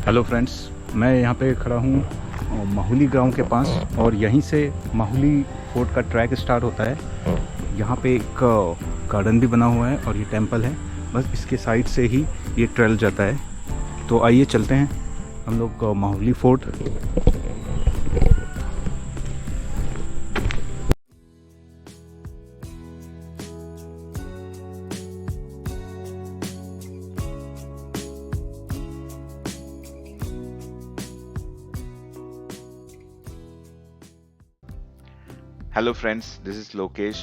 Hello friends, मैं यहाँ पे खड़ा हूँ माहुली गांव के पास और यहीं से माहुली फोर्ट का ट्रैक स्टार्ट होता है। यहाँ पे एक गार्डन भी बना हुआ है और ये टेंपल है। बस इसके साइड से ही ये ट्रेल जाता है। तो आइए चलते हैं हम लोग Mahuli fort. Hello friends, this is Lokesh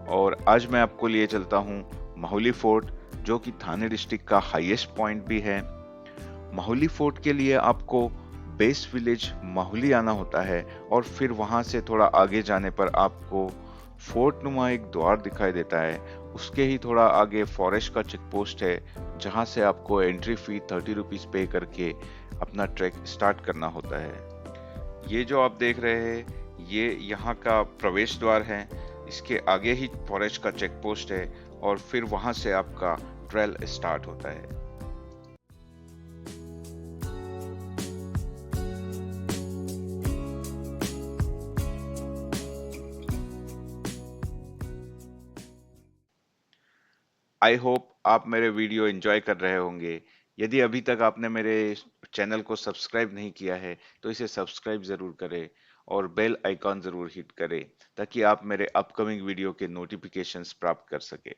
और आज मैं आपको लिए चलता हूँ माहुली फोर्ट, जो कि थाने डिस्ट्रिक्ट का हाईएस्ट पॉइंट भी है। माहुली फोर्ट के लिए आपको बेस विलेज माहुली आना होता है और फिर वहां से थोड़ा आगे जाने पर आपको फोर्ट नुमा एक द्वार दिखाई देता है। उसके ही थोड़ा आगे फॉरेस्ट का चेक पोस्ट है, जहां से आपको एंट्री फी 30 रुपीज पे करके अपना ट्रैक स्टार्ट करना होता है। ये जो आप देख रहे हैं, ये यहाँ का प्रवेश द्वार है। इसके आगे ही फॉरेस्ट का चेक पोस्ट है और फिर वहां से आपका ट्रेल स्टार्ट होता है। आई होप आप मेरे वीडियो एंजॉय कर रहे होंगे। यदि अभी तक आपने मेरे चैनल को सब्सक्राइब नहीं किया है तो इसे सब्सक्राइब जरूर करें और बेल आइकॉन जरूर हिट करें, ताकि आप मेरे अपकमिंग वीडियो के नोटिफिकेशंस प्राप्त कर सके।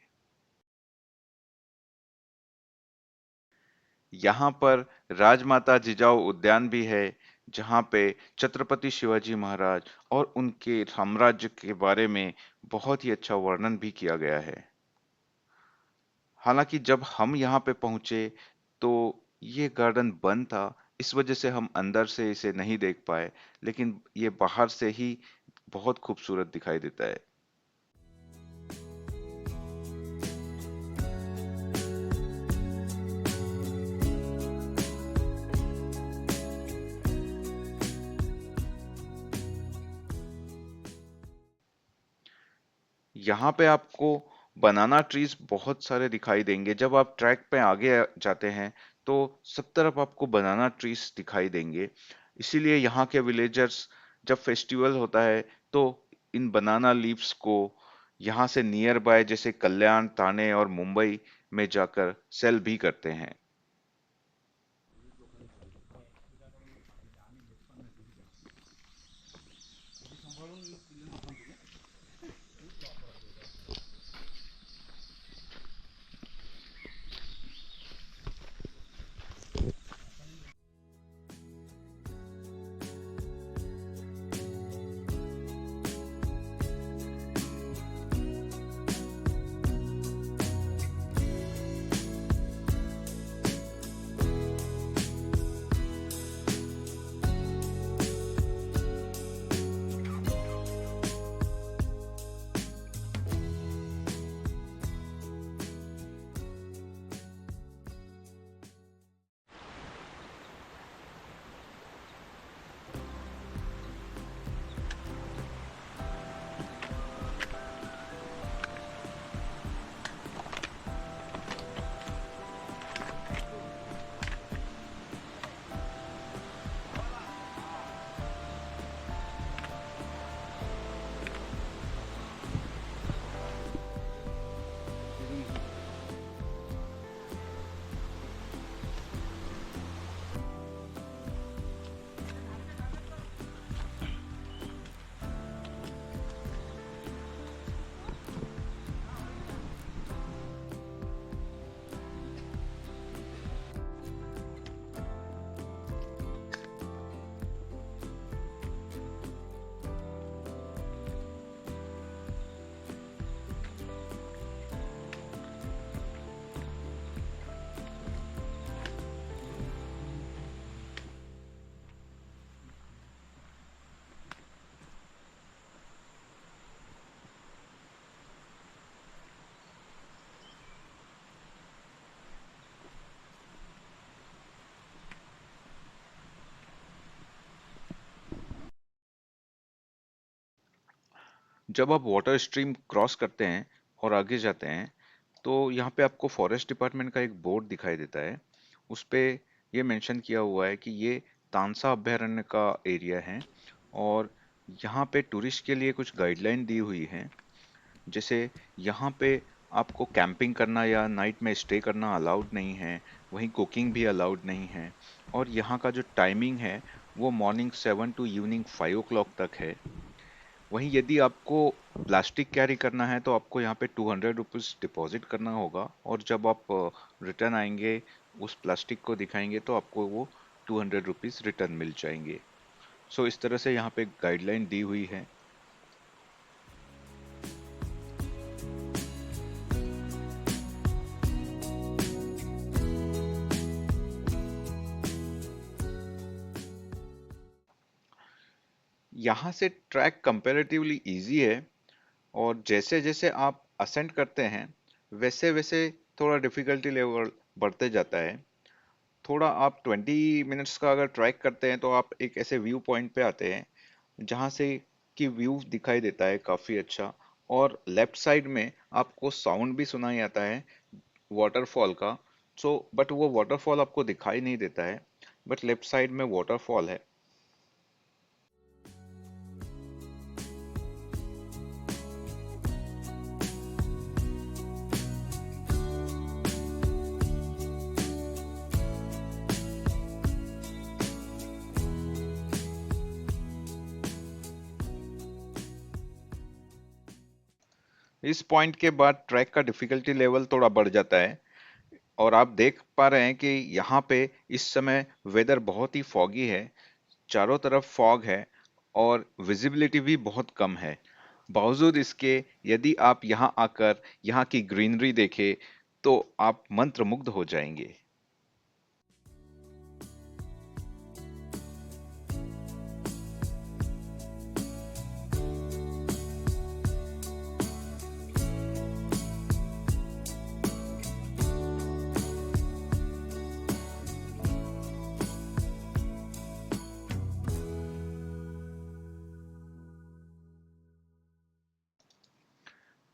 यहाँ पर राजमाता जिजाऊ उद्यान भी है, जहाँ पे छत्रपति शिवाजी महाराज और उनके साम्राज्य के बारे में बहुत ही अच्छा वर्णन भी किया गया है। हालांकि जब हम यहाँ पे पहुंचे तो ये गार्डन बंद था, इस वजह से हम अंदर से इसे नहीं देख पाए, लेकिन ये बाहर से ही बहुत खूबसूरत दिखाई देता है। यहाँ पे आपको बनाना ट्रीज बहुत सारे दिखाई देंगे। जब आप ट्रैक पे आगे जाते हैं तो सब तरफ आपको बनाना ट्रीज दिखाई देंगे। इसीलिए यहाँ के विलेजर्स जब फेस्टिवल होता है तो इन बनाना लीव्स को यहाँ से नियर बाय जैसे कल्याण, थाने और मुंबई में जाकर सेल भी करते हैं। जब आप वाटर स्ट्रीम क्रॉस करते हैं और आगे जाते हैं तो यहाँ पे आपको फॉरेस्ट डिपार्टमेंट का एक बोर्ड दिखाई देता है। उस पे ये मेंशन किया हुआ है कि ये तानसा अभयारण्य का एरिया है और यहाँ पे टूरिस्ट के लिए कुछ गाइडलाइन दी हुई है। जैसे यहाँ पे आपको कैंपिंग करना या नाइट में स्टे करना अलाउड नहीं है, वहीं कुकिंग भी अलाउड नहीं है और यहाँ का जो टाइमिंग है वो मॉर्निंग 7 टू इवनिंग 5 o'clock तक है। वहीं यदि आपको प्लास्टिक कैरी करना है तो आपको यहाँ पे 200 रुपीज़ डिपॉजिट करना होगा और जब आप रिटर्न आएंगे उस प्लास्टिक को दिखाएंगे तो आपको वो 200 रुपीज़ रिटर्न मिल जाएंगे। सो इस तरह से यहाँ पे गाइडलाइन दी हुई है। यहाँ से ट्रैक कंपैरेटिवली इजी है और जैसे जैसे आप असेंड करते हैं वैसे वैसे थोड़ा डिफिकल्टी लेवल बढ़ते जाता है। थोड़ा आप 20 मिनट्स का अगर ट्रैक करते हैं तो आप एक ऐसे व्यू पॉइंट पे आते हैं जहाँ से कि व्यू दिखाई देता है काफी अच्छा और लेफ्ट साइड में आपको साउंड भी सुनाई आता है वाटरफॉल का। सो बट वो वाटरफॉल आपको दिखाई नहीं देता है, बट लेफ्ट साइड में वाटरफॉल है। इस पॉइंट के बाद ट्रैक का डिफिकल्टी लेवल थोड़ा बढ़ जाता है और आप देख पा रहे हैं कि यहाँ पे इस समय वेदर बहुत ही फॉगी है, चारों तरफ फॉग है और विजिबिलिटी भी बहुत कम है। बावजूद इसके यदि आप यहाँ आकर यहाँ की ग्रीनरी देखें तो आप मंत्रमुग्ध हो जाएंगे।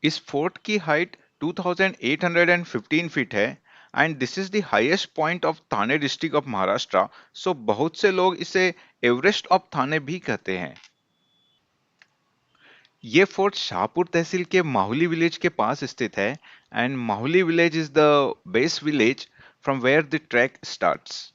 इस फोर्ट की हाइट 2815 फीट है and this is the highest point of Thane district of Maharashtra. So बहुत से लोग इसे एवरेस्ट ऑफ थाने भी कहते हैं। ये फोर्ट शाहपुर तहसील के माहुली विलेज के पास स्थित है and Mahuli village is the base village from where the track starts.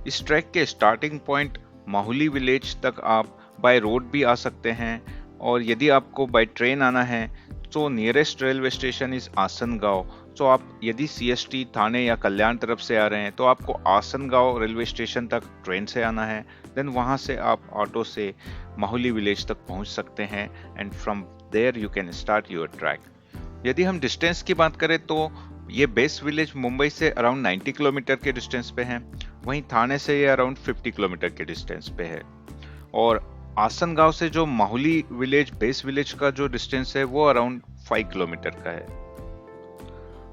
इस ट्रैक के स्टार्टिंग पॉइंट माहुली विलेज तक आप बाय रोड भी आ सकते हैं और यदि आपको बाय ट्रेन आना है तो nearest railway station is Asangaon. तो आप यदि सीएसटी थाने या कल्याण तरफ से आ रहे हैं तो आपको आसनगांव रेलवे स्टेशन तक ट्रेन से आना है, देन वहां से आप ऑटो से माहुली विलेज तक पहुंच सकते हैं and from there you can start your track. यदि हम डिस्टेंस की बात करें तो ये बेस विलेज मुंबई से अराउंड 90 किलोमीटर के डिस्टेंस पे है, वहीं थाने से ये अराउंड 50 किलोमीटर के डिस्टेंस पे है और आसनगांव से जो माहुली विलेज बेस विलेज का जो डिस्टेंस है वो अराउंड 5 किलोमीटर का है।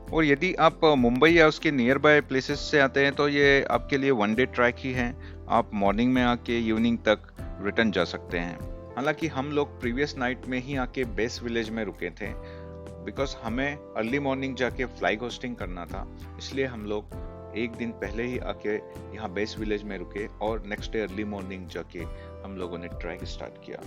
और यदि आप मुंबई या उसके नियर बाय प्लेसेस से आते हैं तो ये आपके लिए वन डे ट्रैक ही है, आप मॉर्निंग में आके इवनिंग तक रिटर्न जा सकते हैं। हालांकि हम लोग प्रीवियस नाइट में ही आके बेस विलेज में रुके थे बिकॉज हमें अर्ली मॉर्निंग जाके फ्लाइग होस्टिंग करना था, इसलिए हम लोग एक दिन पहले ही आके यहाँ बेस विलेज में रुके और नेक्स्ट डे अर्ली मॉर्निंग जाके हम लोगों ने ट्रैक स्टार्ट किया।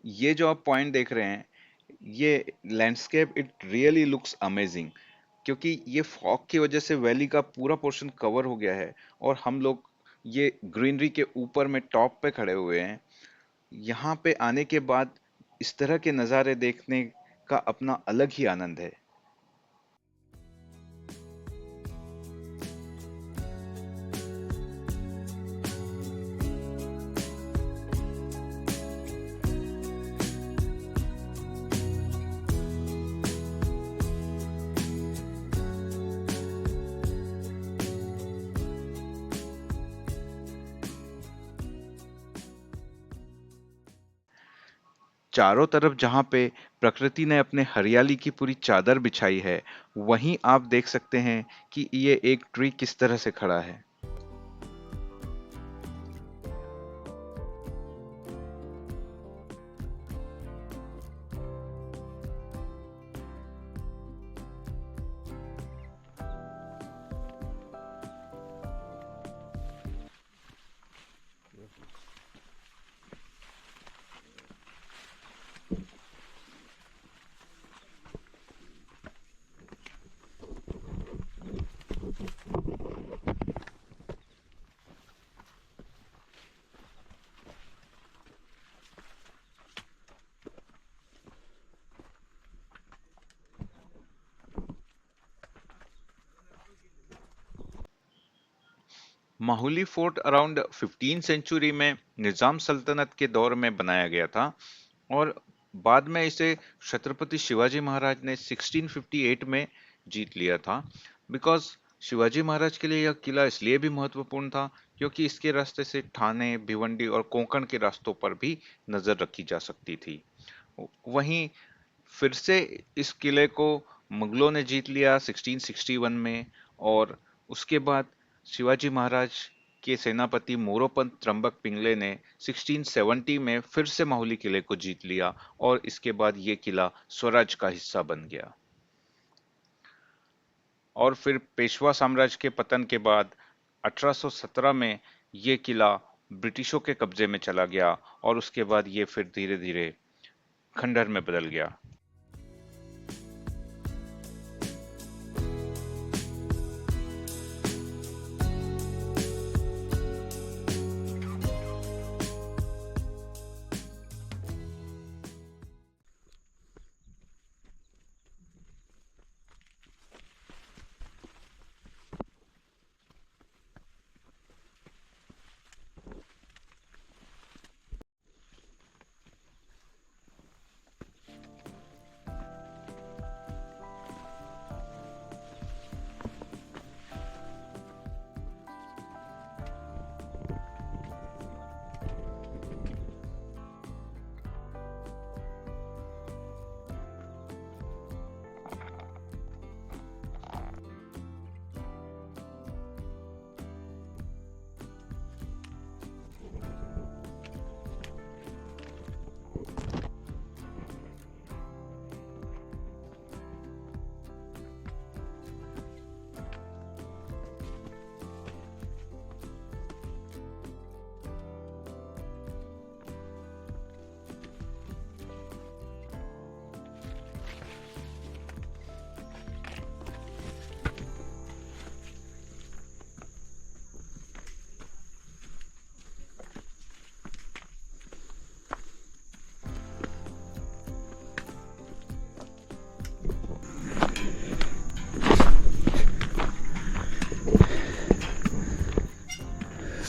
ये जो आप पॉइंट देख रहे हैं, ये landscape it really looks amazing क्योंकि ये फॉग की वजह से वैली का पूरा पोर्शन कवर हो गया है और हम लोग ये ग्रीनरी के ऊपर में टॉप पे खड़े हुए हैं। यहाँ पे आने के बाद इस तरह के नज़ारे देखने का अपना अलग ही आनंद है। चारों तरफ जहाँ पे प्रकृति ने अपने हरियाली की पूरी चादर बिछाई है, वहीं आप देख सकते हैं कि ये एक ट्री किस तरह से खड़ा है। माहुली फोर्ट अराउंड 15 सेंचुरी में निजाम सल्तनत के दौर में बनाया गया था और बाद में इसे छत्रपति शिवाजी महाराज ने 1658 में जीत लिया था। बिकॉज शिवाजी महाराज के लिए यह किला इसलिए भी महत्वपूर्ण था क्योंकि इसके रास्ते से ठाणे, भिवंडी और कोंकण के रास्तों पर भी नजर रखी जा सकती थी। वहीं फिर से इस किले को मुगलों ने जीत लिया 1661 में और उसके बाद शिवाजी महाराज के सेनापति मोरोपंत त्र्यंबक पिंगले ने 1670 में फिर से माहुली किले को जीत लिया और इसके बाद ये किला स्वराज का हिस्सा बन गया। और फिर पेशवा साम्राज्य के पतन के बाद 1817 में ये किला ब्रिटिशों के कब्जे में चला गया और उसके बाद ये फिर धीरे धीरे खंडहर में बदल गया।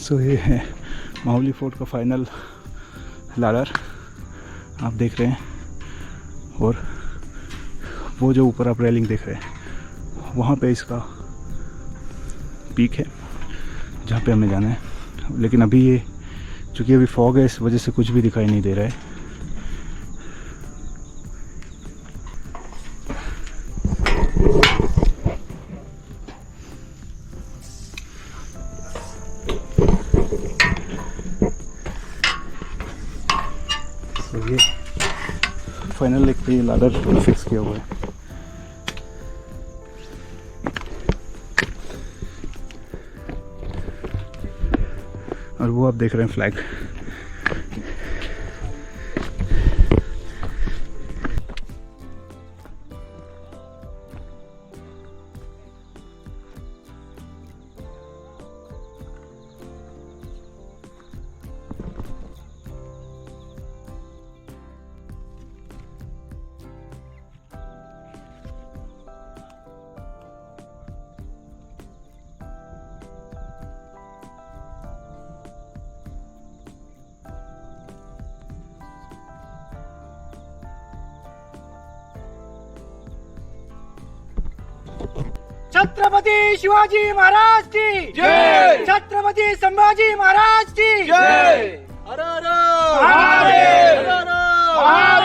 सो ये है माहुली फोर्ट का फाइनल लाडर आप देख रहे हैं और वो जो ऊपर आप रेलिंग देख रहे हैं वहाँ पे इसका पीक है जहाँ पे हमें जाना है। लेकिन अभी ये चूँकि अभी फॉग है इस वजह से कुछ भी दिखाई नहीं दे रहा है। तो ये फाइनल एक पे लाडर फिक्स किया हुआ है। और वो आप देख रहे हैं फ्लैग। छत्रपति शिवाजी महाराज की जय। छत्रपति संभाजी महाराज की जय। हर हर महादेव। हर हर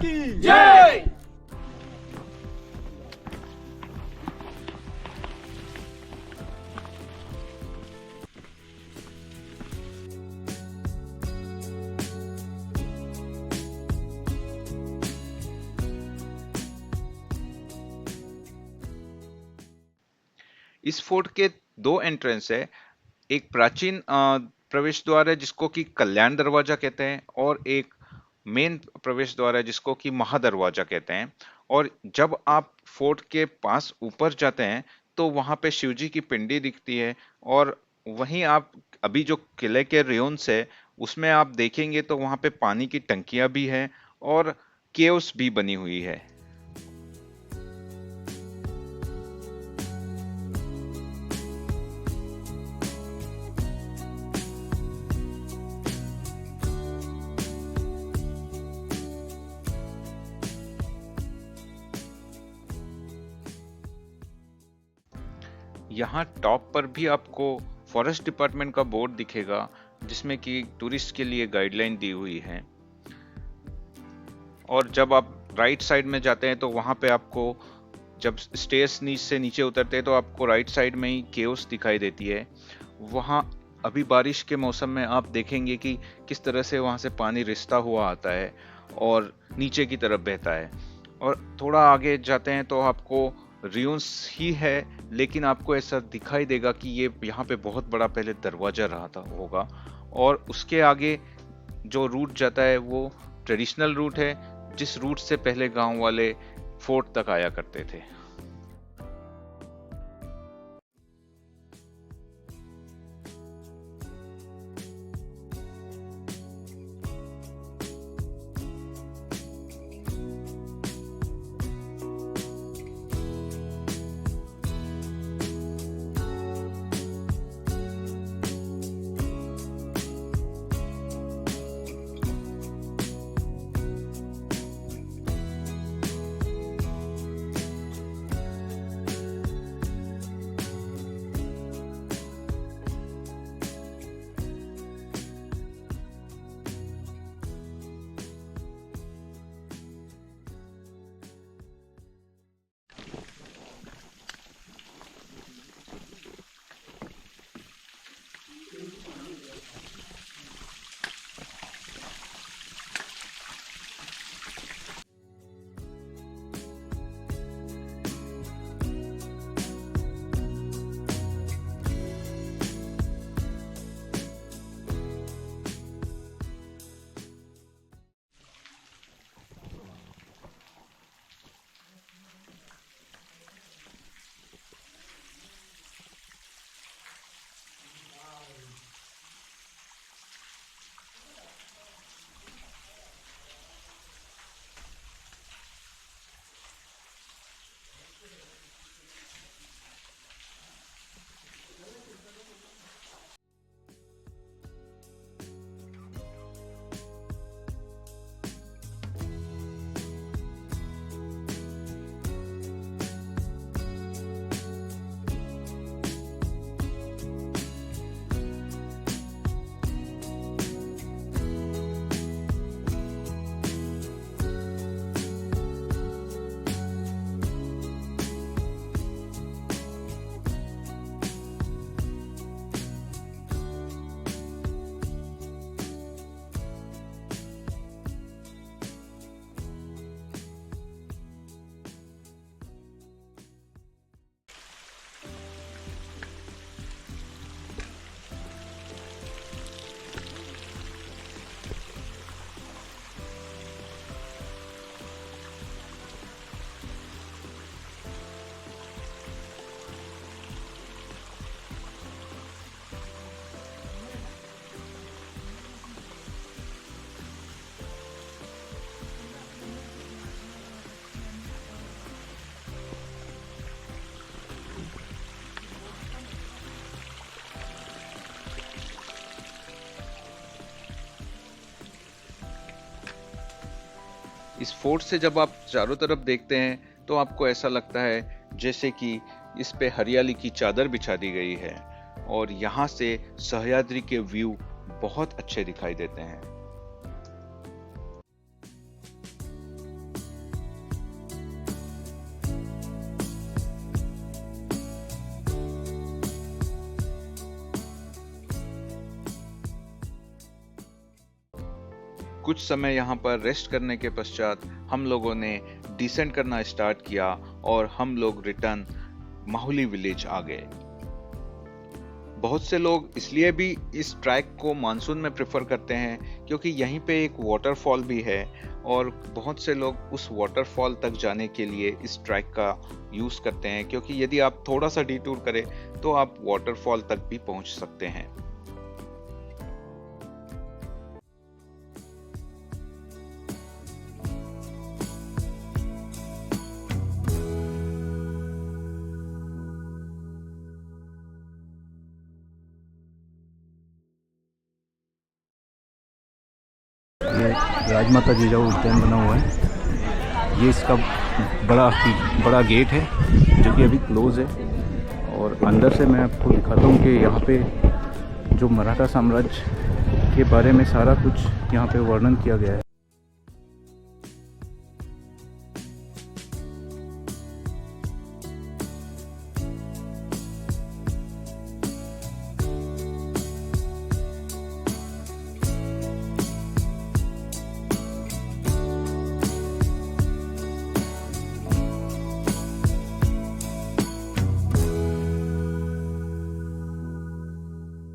की जय। इस फोर्ट के दो एंट्रेंस है। एक प्राचीन प्रवेश द्वार है जिसको कि कल्याण दरवाजा कहते हैं, और एक मेन प्रवेश द्वार है जिसको कि महादरवाजा कहते हैं। और जब आप फोर्ट के पास ऊपर जाते हैं तो वहां पे शिव जी की पिंडी दिखती है, और वहीं आप अभी जो किले के रेउंस है उसमें आप देखेंगे तो वहां पे पानी की टंकियां भी हैं और केव्स भी बनी हुई है। यहाँ टॉप पर भी आपको फॉरेस्ट डिपार्टमेंट का बोर्ड दिखेगा जिसमें कि टूरिस्ट के लिए गाइडलाइन दी हुई है। और जब आप राइट साइड में जाते हैं तो वहां पे आपको जब स्टेयर्स से नीचे उतरते हैं तो आपको राइट साइड में ही केव्स दिखाई देती है। वहां अभी बारिश के मौसम में आप देखेंगे कि किस तरह से वहां से पानी रिसता हुआ आता है और नीचे की तरफ बहता है। और थोड़ा आगे जाते हैं तो आपको रियून्स ही है, लेकिन आपको ऐसा दिखाई देगा कि ये यहाँ पे बहुत बड़ा पहले दरवाजा रहा था होगा। और उसके आगे जो रूट जाता है वो ट्रेडिशनल रूट है, जिस रूट से पहले गांव वाले फोर्ट तक आया करते थे। इस फोर्ट से जब आप चारों तरफ देखते हैं तो आपको ऐसा लगता है जैसे कि इस पे हरियाली की चादर बिछा दी गई है, और यहाँ से सह्याद्री के व्यू बहुत अच्छे दिखाई देते हैं। कुछ समय यहाँ पर रेस्ट करने के पश्चात हम लोगों ने डिसेंड करना स्टार्ट किया और हम लोग रिटर्न माहुली विलेज आ गए। बहुत से लोग इसलिए भी इस ट्रैक को मानसून में प्रेफर करते हैं क्योंकि यहीं पे एक वाटरफॉल भी है और बहुत से लोग उस वाटरफॉल तक जाने के लिए इस ट्रैक का यूज करते हैं, क्योंकि यदि आप थोड़ा सा डिटूर करें तो आप वाटरफॉल तक भी पहुंच सकते हैं। ये राजमाता जिजाऊ उद्यान बना हुआ है। ये इसका बड़ा गेट है जो कि अभी क्लोज है। और अंदर से मैं आपको दिखाता हूँ कि यहाँ पे जो मराठा साम्राज्य के बारे में सारा कुछ यहाँ पे वर्णन किया गया है।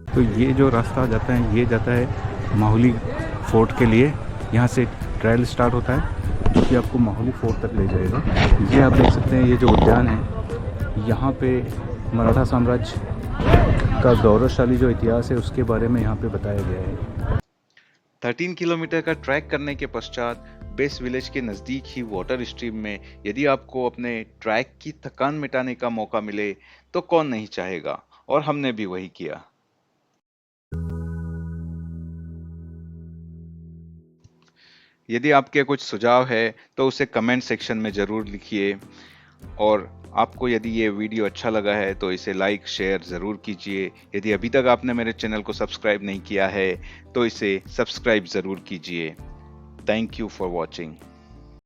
तो ये जो रास्ता जाता है ये जाता है माहुली फोर्ट के लिए। यहाँ से ट्रायल स्टार्ट होता है जो कि आपको माहुली फोर्ट तक ले जाएगा। ये आप देख सकते हैं, ये जो उद्यान है यहाँ पे मराठा साम्राज्य का गौरवशाली जो इतिहास है उसके बारे में यहाँ पे बताया गया है। 13 किलोमीटर का ट्रैक करने के पश्चात बेस विलेज के नज़दीक ही वाटर स्ट्रीम में यदि आपको अपने ट्रैक की थकान मिटाने का मौका मिले तो कौन नहीं चाहेगा, और हमने भी वही किया। यदि आपके कुछ सुझाव है तो उसे कमेंट सेक्शन में ज़रूर लिखिए, और आपको यदि ये वीडियो अच्छा लगा है तो इसे लाइक शेयर ज़रूर कीजिए। यदि अभी तक आपने मेरे चैनल को सब्सक्राइब नहीं किया है तो इसे सब्सक्राइब ज़रूर कीजिए। Thank you for watching.